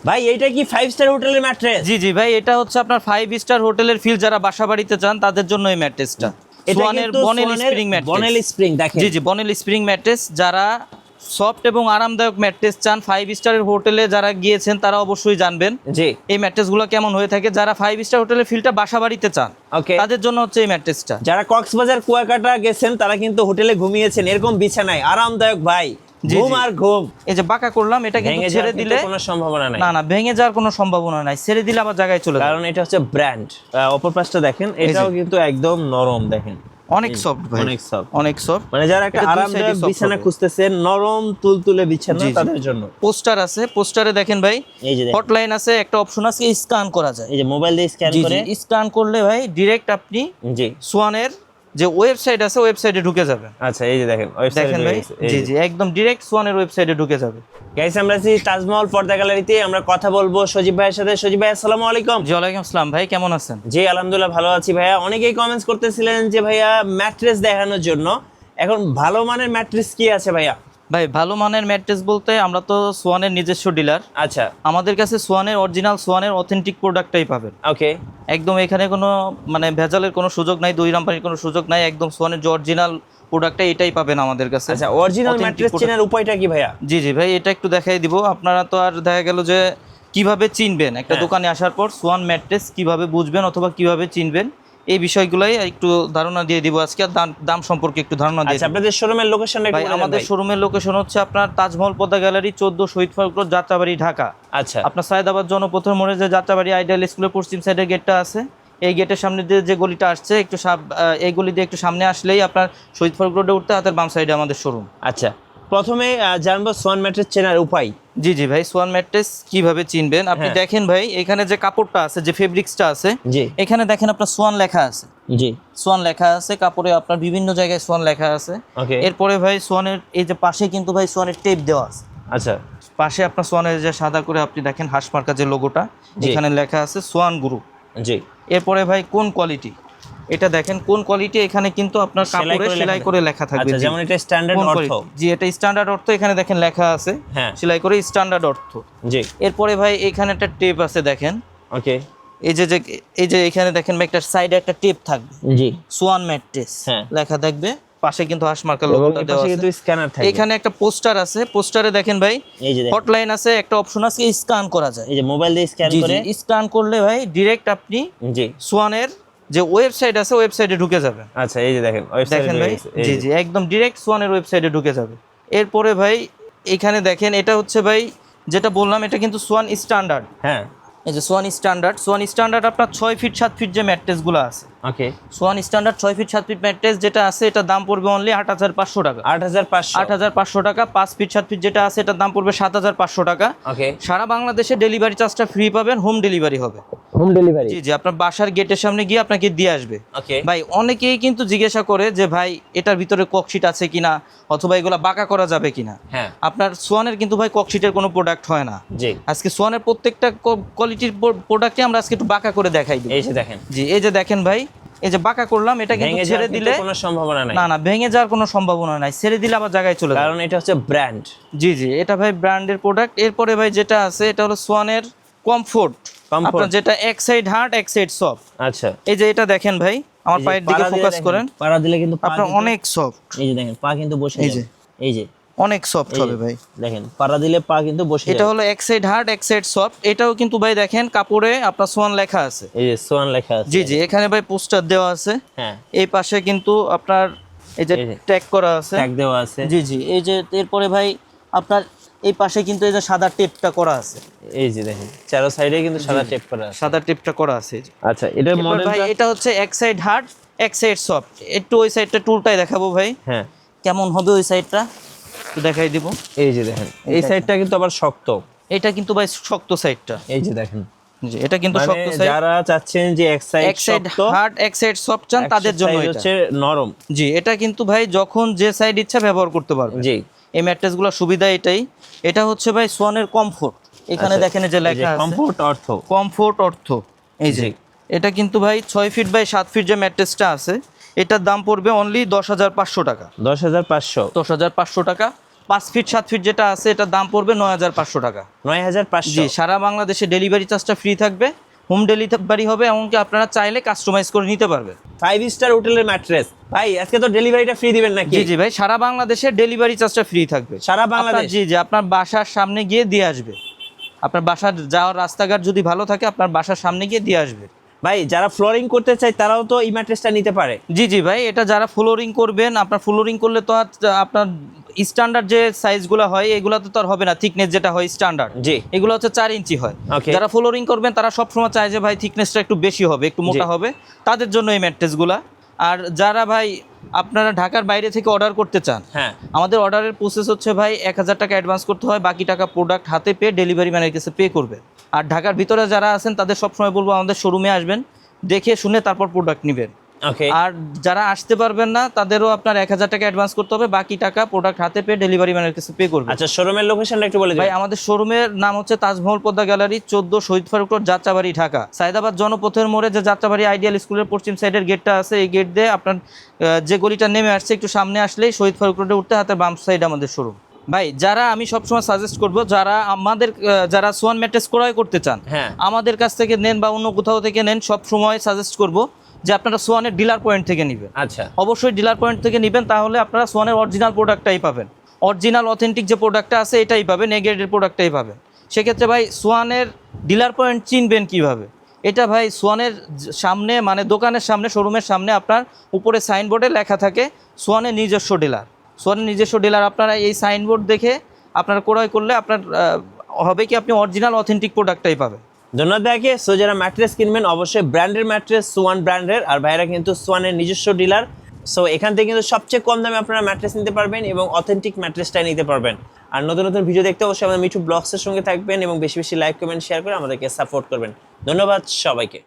ভাই এইটা কি 5 স্টার হোটেলের ম্যাট্রেস? জি জি ভাই, এটা হচ্ছে আপনার 5 স্টার হোটেলের ফিল যারা বাসা বাড়িতে চান তাদের জন্য এই ম্যাট্রেসটা। সোয়ানের bonnell spring mattress. Bonnell spring দেখেন। জি জি, বনেল স্প্রিং ম্যাট্রেস। যারা সফট এবং আরামদায়ক ম্যাট্রেস চান, 5 স্টারের হোটেলে যারা গিয়েছেন তারা অবশ্যই জানবেন জি এই ম্যাট্রেসগুলো কেমন হয়ে থাকে। যারা 5 স্টার হোটেলের ফিলটা বাসা বাড়িতে চান ওকে, তাদের জন্য হচ্ছে এই ম্যাট্রেসটা। যারা কক্সবাজার কুয়াকাটা গেছেন তারা কিন্তু হোটেলে ঘুমিয়েছেন এরকম বিছানায় আরামদায়ক ভাই, ঘুম আর ঘুম। এই যে বাঁকা করলাম, এটা কিন্তু ছেড়ে দিলে কোনো সম্ভাবনা নাই। না না, ভেঙে যাওয়ার কোনো সম্ভাবনা নাই, ছেড়ে দিলে আবার জায়গায় চলে যাবে। কারণ এটা হচ্ছে ব্র্যান্ড। অপর পাশটা দেখেন, এটাও কিন্তু একদম নরম দেখেন, অনেক সফট ভাই, অনেক সফট, অনেক সফট। মানে যারা একটা আরামদায়ক বিছানা খুঁজতেছেন, নরম তুলতুলে বিছানা, তাদের জন্য। পোস্টার আছে, পোস্টারে দেখেন ভাই এই যে হটলাইন আছে, একটা অপশন আছে স্ক্যান করা যায়। এই যে মোবাইল দিয়ে স্ক্যান করে, স্ক্যান করলে ভাই ডাইরেক্ট আপনি জি সোয়ানের যে ওয়েবসাইট আছে ওয়েবসাইটে ঢুকে যাবেন। আচ্ছা এই যে দেখেন ওয়েবসাইট দেখেন ভাই, জি জি একদম ডাইরেক্ট সোয়ানের ওয়েবসাইটে ঢুকে যাবে। গাইস আমরা আছি তাজমহল পর্দা গ্যালারিতে, আমরা কথা বলবো সজীব ভাইয়ের সাথে। সজীব ভাই আসসালামু আলাইকুম। জি ওয়ালাইকুম আসসালাম ভাই, কেমন আছেন? জি আলহামদুলিল্লাহ ভালো আছি ভাইয়া। অনেকেই কমেন্টস করতেছিলেন যে ভাইয়া ম্যাট্রেস দেখানোর জন্য, এখন ভালো মানের ম্যাট্রেস কি আছে ভাইয়া? ভাই ভালো মানের ম্যাট্রেস বলতে আমরা তো সোয়ানের নিজস্ব ডিলার। আচ্ছা আমাদের কাছে সোয়ানের অরিজিনাল, সোয়ানের অথেন্টিক প্রোডাক্টটাই পাবেন। ওকে, একদম এখানে কোনো মানে ভেজালের কোনো সুযোগ নাই, দুই নাম্বারের কোনো সুযোগ নাই, একদম সোয়ানের যে অরিজিনাল প্রোডাক্টটা এটাই পাবেন আমাদের কাছে। আচ্ছা অরিজিনাল ম্যাট্রেস চেনার উপায়টা কি ভাইয়া? জি জি ভাই, এটা একটু দেখাই দিব। আপনারা তো আর দেখা গেল যে কিভাবে চিনবেন একটা দোকানে আসার পর সোয়ান ম্যাট্রেস কিভাবে বুঝবেন অথবা কিভাবে চিনবেন, এই বিষয়গুলোই একটু ধারণা দিয়ে দিব আজকে। আর দাম সম্পর্কে একটু ধারণা দিয়ে। আচ্ছা আপনাদের শোরুমের লোকেশনটা ভাই আমাদের শোরুমের লোকেশন হচ্ছে আপনার তাজমহল পদ্মা গ্যালারি 14 শহীদ ফারুক রোড, যাত্রাবাড়ি, ঢাকা। আচ্ছা আপনার সায়েদাবাদ জনপথের মোড়ে যে যাত্রাবাড়ি আইডিয়াল স্কুলের পশ্চিম সাইডের গেটটা আছে, এই গেটের সামনে দিয়ে যে গলিটা আসছে একটু এই গলি দিয়ে একটু সামনে আসলেই আপনার শহীদ ফারুক রোডে উঠতে হাতের বাম সাইডে আমাদের শোরুম। আচ্ছা প্রথমে জানবো সোয়ান ম্যাট্রেস চেনার উপায়। জি জি ভাই, সোয়ান ম্যাট্রেস কিভাবে চিনবেন আপনি দেখেন ভাই, এখানে যে কাপড়টা আছে, যে ফেব্রিক্সটা আছে, জি এখানে দেখেন আপনার সোয়ান লেখা আছে। জি সোয়ান লেখা আছে কাপড়ে, আপনার বিভিন্ন জায়গায় সোয়ান লেখা আছে। ওকে, এরপরে ভাই সোয়ানের এই যে পাশে কিন্তু ভাই সোয়ানের টেপ দেওয়া আছে। আচ্ছা পাশে আপনার সোয়ানের যে সাদা করে আপনি দেখেন হাঁস মার্কা যে লোগোটা, এখানে লেখা আছে সোয়ান গ্রুপ। জি এরপরে ভাই কোন কোয়ালিটি, এটা দেখেন কোন কোয়ালিটি, এখানে কিন্তু আপনার কাপড়ে সেলাই করে লেখা থাকবে। আচ্ছা যেমন এটা স্ট্যান্ডার্ড অর্থ। জি এটা স্ট্যান্ডার্ড অর্থ, এখানে দেখেন লেখা আছে হ্যাঁ সেলাই করে স্ট্যান্ডার্ড অর্থ। জি এরপরে ভাই এখানে একটা টেপ আছে দেখেন, ওকে, এই যে এখানে দেখেন ভাই একটা সাইডে একটা টেপ থাকবে, জি সোয়ান ম্যাট্রেস লেখা থাকবে। পাশে কিন্তু হাঁস মার্কা লোগোটা দেওয়া আছে, কিন্তু স্ক্যানার থাকবে। এখানে একটা পোস্টার আছে, পোস্টারে দেখেন ভাই এই যে হটলাইন আছে, একটা অপশন আছে স্ক্যান করা যায়। এই যে মোবাইল দিয়ে স্ক্যান করে, স্ক্যান করলে ভাই ডাইরেক্ট আপনি জি সোয়ানের যে ওয়েবসাইট আছে ওয়েবসাইটে ঢুকে যাবেন। আচ্ছা এই যে দেখেন ওয়েবসাইটে ভাই, জি জি একদম ডাইরেক্ট সোয়ানের ওয়েবসাইটে ঢুকে যাবে। এরপরে ভাই এখানে দেখেন, এটা হচ্ছে ভাই যেটা বললাম, এটা কিন্তু সোয়ান স্ট্যান্ডার্ড। হ্যাঁ এই যে সোয়ান স্ট্যান্ডার্ড আপনার 6 ফিট 7 ফিট যে ম্যাট্রেসগুলো আছে, okay Swan standard 6 feet 7 feet mattress যেটা আছে, এটার দাম পড়বে অনলি 8,500 টাকা। 8,500 টাকা। 5 ফিট 7 ফিট যেটা আছে এটার দাম পড়বে 7,500 টাকা। ওকে, সারা বাংলাদেশে ডেলিভারি চার্জটা ফ্রি পাবেন, হোম ডেলিভারি হবে। Home delivery? জি জি, আপনার বাসার গেটের সামনে গিয়ে আপনাকে দিয়ে আসবে। ওকে ভাই অনেকেই কিন্তু জিজ্ঞাসা করে যে ভাই এটার ভিতরে ককশিট আছে কিনা অথবা এগুলা বাঁকা করা যাবে কিনা। হ্যাঁ আপনার সোয়ানের কিন্তু ভাই ককশিটের কোনো প্রোডাক্ট হয় না। জি আজকে সোয়ানের প্রত্যেকটা কোয়ালিটির প্রোডাক্টে আমরা আজকে একটু বাঁকা করে দেখাই দিই। এই যে দেখেন, জি এই যে দেখেন ভাই, এই যে বাঁকা করলাম, এটা কিন্তু ছেড়ে দিলে কোনো সম্ভাবনা নাই। না না, ভেঙে যাওয়ার কোনো সম্ভাবনা নাই, ছেড়ে দিলে আবার জায়গায় চলে যাবে, কারণ এটা হচ্ছে ব্র্যান্ড। জি জি এটা ভাই ব্র্যান্ডের প্রোডাক্ট। এরপরে ভাই যেটা আছে এটা হলো সোয়ানের কমফোর্ট, আপনার যেটা এক সাইড হার্ড এক সাইড সফট। আচ্ছা এই যে এটা দেখেন ভাই, আমার পায়ের দিকে ফোকাস করেন, পাড়া দিলে কিন্তু আপনার অনেক সফট। এই যে দেখেন পা কিন্তু বসে এই যে এই যে অনেক সফট হবে ভাই, দেখেন পাড়া দিলে পা কিন্তু বসে। এটা হলো এক সাইড হার্ড এক সাইড সফট। এটাও কিন্তু ভাই দেখেন কাপড়ে আপনার সোয়ান লেখা আছে। এই যে সোয়ান লেখা আছে। জি জি এখানে ভাই পোস্টার দেওয়া আছে। হ্যাঁ এই পাশে কিন্তু আপনার এই যে ট্যাগ করা আছে, ট্যাগ দেওয়া আছে। জি জি এই যে এরপরে ভাই আপনার এই পাশে কিন্তু এই যে সাদা টেপটা করা আছে। এই যে দেখেন চারো সাইডে কিন্তু সাদা টেপ করা আছে, সাদা টেপটা করা আছে। আচ্ছা এটার মডেল ভাই এটা হচ্ছে এক সাইড হার্ড এক সাইড সফট। একটু ওই সাইডটা টুলটাই দেখাবো ভাই, হ্যাঁ কেমন হবে ওই সাইডটা একটু দেখাই দিব। এই যে দেখেন এই সাইডটা কিন্তু আবার শক্ত, এটা কিন্তু ভাই শক্ত সাইডটা। এই যে দেখেন, জি এটা কিন্তু মানে শক্ত সাইড। যারা চাচ্ছেন যে এক সাইড শক্ত হার্ড এক সাইড সফট চান তাদের জন্য এটা হচ্ছে নরম। জি এটা কিন্তু ভাই যখন যে সাইড ইচ্ছা ব্যবহার করতে পারবে। জি এই ম্যাট্রেসগুলোর সুবিধা এটাই। এটা হচ্ছে ভাই সোয়ানের কমফোর্ট, এখানে দেখেন যে লেখা আছে কমফোর্ট অর্থ, কমফোর্ট অর্থ। এই যে এটা কিন্তু ভাই 6 ফিট বাই 7 ফিট যে ম্যাট্রেসটা আছে এটার দাম পড়বে অনলি 10,500 টাকা। 10,500 10,500 টাকা। 5 ফিট 7 ফিট যেটা আছে এটার দাম পড়বে 9500 টাকা। 9500। জি, সারা বাংলাদেশে ডেলিভারি চার্জটা ফ্রি থাকবে, হোম ডেলিভারি হবে, এমনকি আপনারা চাইলে কাস্টমাইজ করে নিতে পারবেন। 5 স্টার হোটেলের ম্যাট্রেস ভাই, আজকে তো ডেলিভারিটা ফ্রি দিবেন নাকি? জি জি ভাই, সারা বাংলাদেশে ডেলিভারি চার্জটা ফ্রি থাকবে। সারা বাংলাদেশ? জি জি, আপনার বাসার সামনে গিয়ে দিয়ে আসবে। আপনার বাসার যাওয়ার রাস্তাঘাট যদি ভালো থাকে আপনার বাসার সামনে গিয়ে দিয়ে আসবে। ভাই যারা ফ্লোরিং করতে চায় তারাও তো এই ম্যাট্রেসটা নিতে পারে? জি জি ভাই, এটা যারা ফ্লোরিং করবেন, আপনার ফ্লোরিং করলে তো আর আপনার স্ট্যান্ডার্ড যে সাইজগুলো হয় এগুলো তো আর হবে না, থিকনেস যেটা হয় স্ট্যান্ডার্ড, জি এগুলো হচ্ছে 4 ইঞ্চি হয়। Okay. যারা ফ্লোরিং করবেন তারা সবসময় চায় যে ভাই থিকনেসটা একটু বেশি হবে, একটু মোটা জি। হবে, তাদের জন্য এই ম্যাট্রেসগুলা। আর যারা ভাই আপনারা ঢাকার বাইরে থেকে অর্ডার করতে চান, হ্যাঁ আমাদের অর্ডারের প্রসেস হচ্ছে ভাই 1000 টাকা অ্যাডভান্স করতে হয়, বাকি টাকা প্রোডাক্ট হাতে পেয়ে ডেলিভারি ম্যানের কাছে পে করবে। আর ঢাকার ভিতরে যারা আছেন তাদের সবসময় বলবো আমাদের শোরুমে আসবেন, দেখে শুনে তারপর প্রোডাক্ট নেবেন। ওকে। আর যারা আসতে পারবেন না তাদেরও আপনার 1000 টাকা অ্যাডভান্স করতে হবে, বাকি টাকা প্রোডাক্ট হাতে পেয়ে ডেলিভারি ম্যানের কাছে পে করবে। আচ্ছা, শোরুমের লোকেশনটা একটু বলে ভাই দিন। আমাদের শোরুমের নাম হচ্ছে তাজমহল পদ্মা গ্যালারি, 14 শহীদ ফারুক রোড, যাত্রাবাড়ি, ঢাকা। সাইদাবাদ জনপথের মোড়ে যে যাত্রাবাড়ি আইডিয়াল স্কুলের পশ্চিম সাইডের গেটটা আছে, এই গেট দিয়ে আপনার যে গলিটা নেমে আসছে একটু সামনে আসলেই শহীদ ফারুক রোডে উঠতে হাতের বাম সাইড আমাদের শোরুম। ভাই যারা আমি সবসময় সাজেস্ট করব, যারা আমাদের যারা সোয়ান ম্যাট্রেস ক্রয় করতে চান, হ্যাঁ আমাদের কাছ থেকে নেন বা অন্য কোথাও থেকে নেন, সব সময় সাজেস্ট করব যে আপনারা সোয়ানের ডিলার পয়েন্ট থেকে নেবেন। আচ্ছা অবশ্যই ডিলার পয়েন্ট থেকে নেবেন, তাহলে আপনারা সোয়ানের অরিজিনাল প্রোডাক্টটাই পাবেন, অরিজিনাল অথেন্টিক যে প্রোডাক্টটা আছে এটাই পাবেন, এগ্রেডের প্রোডাক্টটাই পাবেন। সেক্ষেত্রে ভাই সোয়ানের ডিলার পয়েন্ট চিনবেন কিভাবে? এটা ভাই সোয়ানের সামনে, মানে দোকানের সামনে, শোরুমের সামনে আপনার উপরে সাইনবোর্ডে লেখা থাকে সোয়ানের নিজস্ব ডিলার। সোয়ানের নিজস্ব ডিলার, আপনারা এই সাইনবোর্ড দেখে আপনারা ক্রয় করলে আপনার হবে কি আপনি অরিজিনাল অথেন্টিক প্রোডাক্টটাই পাবেন। ধন্যবাদ ভাইকে। সো যারা ম্যাট্রেস কিনবেন অবশ্যই ব্র্যান্ডের ম্যাট্রেস, সোয়ান ব্র্যান্ডের, আর ভাইরা কিন্তু সোয়ানের নিজস্ব ডিলার। সো এখান থেকে কিন্তু সবচেয়ে কম দামে আপনারা ম্যাট্রেস নিতে পারবেন এবং অথেন্টিক ম্যাট্রেসটাই নিতে পারবেন। আর নতুন নতুন ভিডিও দেখতে অবশ্যই আমাদের মিঠু ব্লগসের সঙ্গে থাকবেন এবং বেশি বেশি লাইক কমেন্ট শেয়ার করে আমাদেরকে সাপোর্ট করবেন। ধন্যবাদ সবাইকে।